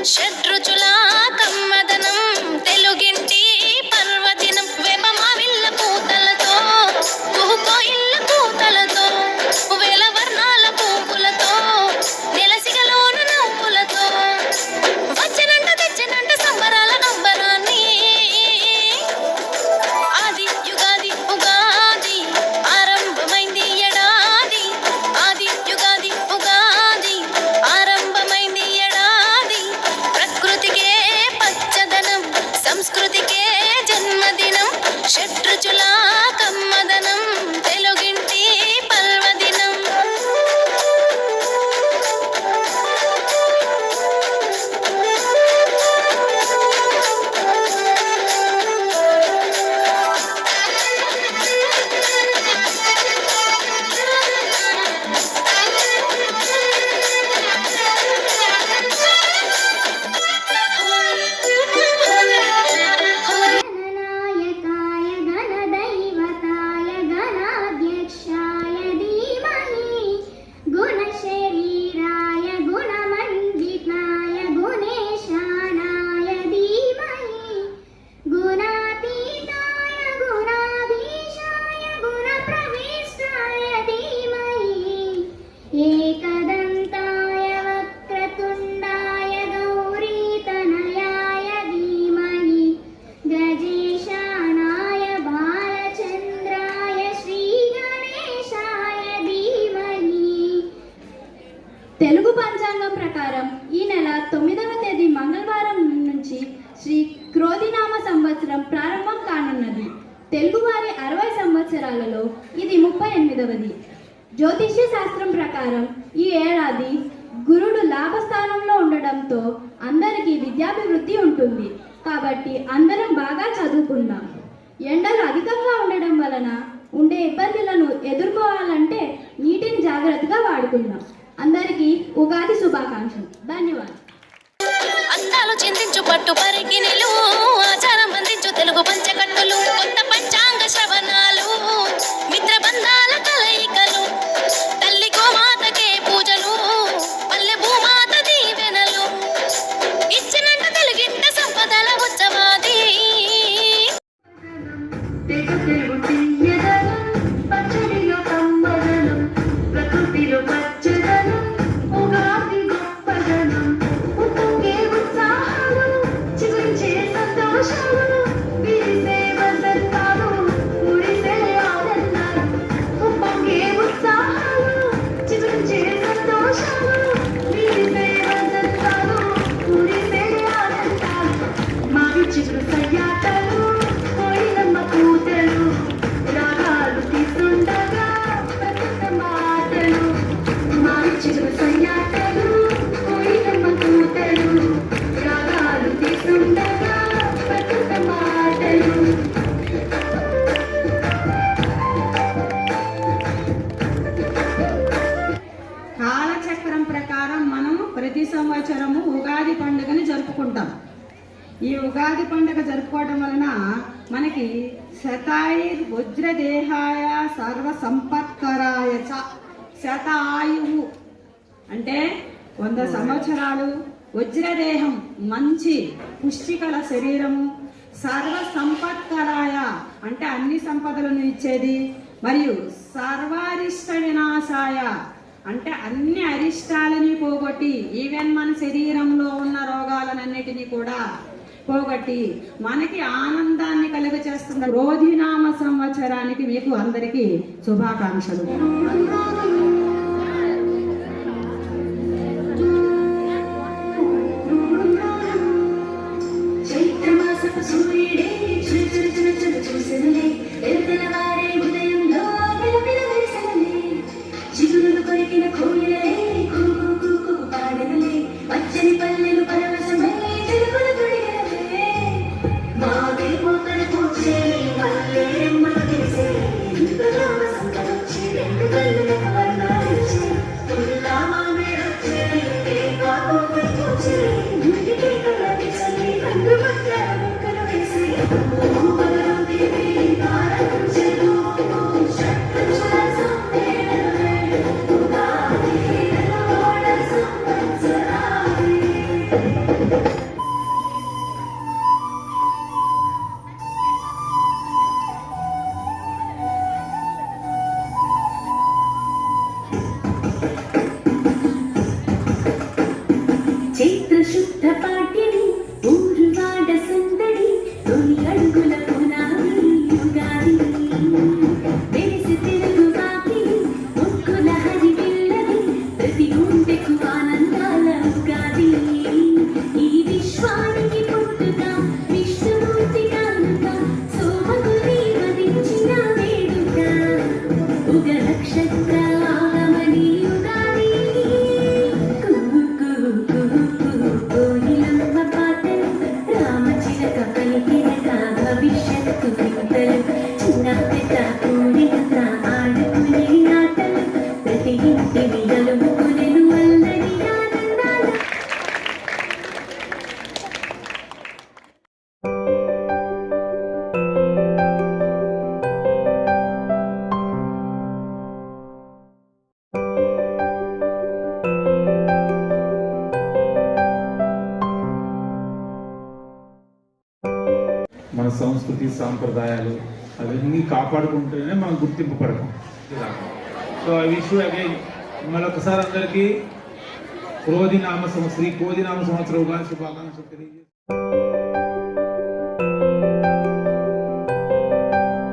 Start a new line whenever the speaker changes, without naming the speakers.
షడ్రుచుల కమ్మదనం తెలుగింటి పర్వదినం వేపమావిళ్ళ పూతలతో కుహుకోయిళ్ళ కూతలతో వేల వర్ణాల పువ్వులతో నెలసిగలోన నవ్వులతో వచ్చనంట తెచ్చనంట సంబరాల నంబరాన్ని ఆది యుగాది ఉగాది ఆరంభమైంది ఎడాది ఆది యుగాది ఉగాది ఆరంభమైంది ఎడాది ప్రకృతికే పచ్చదనం సంస్కృతికే జన్మదినం షడ్రుచుల కమ్మదనం తెలుగింటి పర్వదినం
गणनायकाय गणदैवताय गणाध्यक्षाय धीमहि गुणशरीराय गुणमण्डिताय गुणेशानाय धीमहि गुणातीताय गुणाधीशाय गुणप्रविष्टाय धीमहि एकदन्ताय वक्रतुण्डाय गौरीतनयाय धीमहि गजेशानाय बालचन्द्राय श्रीगणेशाय धीमहि
తెలుగు పంచాంగం ప్రకారం ఈ నెల 9వ తేదీ మంగళవారం నుంచి శ్రీ క్రోధినామ సంవత్సరం ప్రారంభం కానున్నది. తెలుగువారి 60 సంవత్సరాలలో ఇది 38వది. జ్యోతిష్య శాస్త్రం ప్రకారం ఈ ఏడాది గురుడు లాభస్థానంలో ఉండడంతో అందరికీ విద్యాభివృద్ధి ఉంటుంది. కాబట్టి అందరం బాగా చదువుకుందాం. ఎండలు అధికంగా ఉండడం వలన ఉండే ఇబ్బందులను ఎదుర్కోవాలంటే నీటిని జాగ్రత్తగా వాడుకుందాం. అందరికీ ఉగాది శుభాకాంక్షలు. ధన్యవాదాలు.
అందాలు చిందించు పట్టు పరికిణిలు ఆచారం అందించు తెలుగు పంచకట్టులు కొత్త పంచాంగ శ్రవణాలు మిత్రబంధాల కలయికలు తల్లి గోమాతకే పూజలు పల్లె భూమాత దీవెనలు ఇచ్చినంత తెలుగింట సంపదల ఉత్సవాది
పచ్చడిలో కమ్మదనం ప్రకృతిలో పచ్చదనం ఉగాది గొప్పదనం ఉప్పొంగే ఉత్సాహాలు చిగురించే సంతోషాలు విరిసే వసంతాలు మురిసే ఆనందాలు ఉప్పొంగే ఉత్సాహాలు చిగురించే సంతోషాలు విరిసే వసంతాలు మురిసే ఆనందాలు మావి చిగురు సయ్యాటలు కోయిలమ్మ కూతలు రాగాలు తీస్తుండగా ప్రకృత మాటలు మావి చిగురు సయ్యాటలు కోయిలమ్మ కూతలు రాగాలు తీస్తుండగా ప్రకృత మాటలు
కాలచక్రం ప్రకారం మనం ప్రతి సంవత్సరము ఉగాది పండుగని జరుపుకుంటాం. ఈ ఉగాది పండుగ జరుపుకోవడం వలన మనకి శతాయుర్ వజ్రదేహాయ సర్వ సంపత్కరాయ చ శతాయువు అంటే 100 సంవత్సరాలు, వజ్రదేహం మంచి పుష్టికల శరీరము, సర్వ సంపత్కరాయ అంటే అన్ని సంపదలను ఇచ్చేది, మరియు సర్వారిష్ట వినాశాయ అంటే అన్ని అరిష్టాలని పోగొట్టి ఈవెన్ మన శరీరంలో ఉన్న రోగాలన్నిటినీ కూడా పోగొట్టి మనకి ఆనందాన్ని కలుగ చేస్తున్న క్రోధినామ సంవత్సరానికి మీకు అందరికీ శుభాకాంక్షలు.
చైత్రమాసపు సూర్యుడే చులు చులు చులు చులు చూసెనులే వెలుతులవారే ఉదయంలో పిలపిల వెలిసెనులే చిగురులు కొరికిన కోయిలలే కూకు కూకు పాడెనులే పచ్చని పల్లెలు పరవశమై చిలుకలు తొడిగెనులే మాదే పోతలు పూచే మల్లె రెమ్మలు తెలిసే ఇంతరామ సంకటొచ్చి రెండు కళ్ళులకు వర్ణాలిచ్చే తుల్లా మామేడొచ్చే కేకా కోపై పూచే ఇంటికే కలకి చల్లి రంగు మధ్య ముక్కలు వేసి భూపదం దేవి తారకం చెలు షట్రుచుల సమ్మేళనమే ఉగాది నెలలోడ సంవత్సరాది
సంస్కృతి సాంప్రదాయాలు అవన్నీ కాపాడుకుంటేనే మనం గుర్తింపు పడతాం. So I wish you again మరొకసారి అందరికీ శ్రీ క్రోధినామ సంవత్సర ఉగాది శుభాకాంక్షలు తెలియజేస్తాను.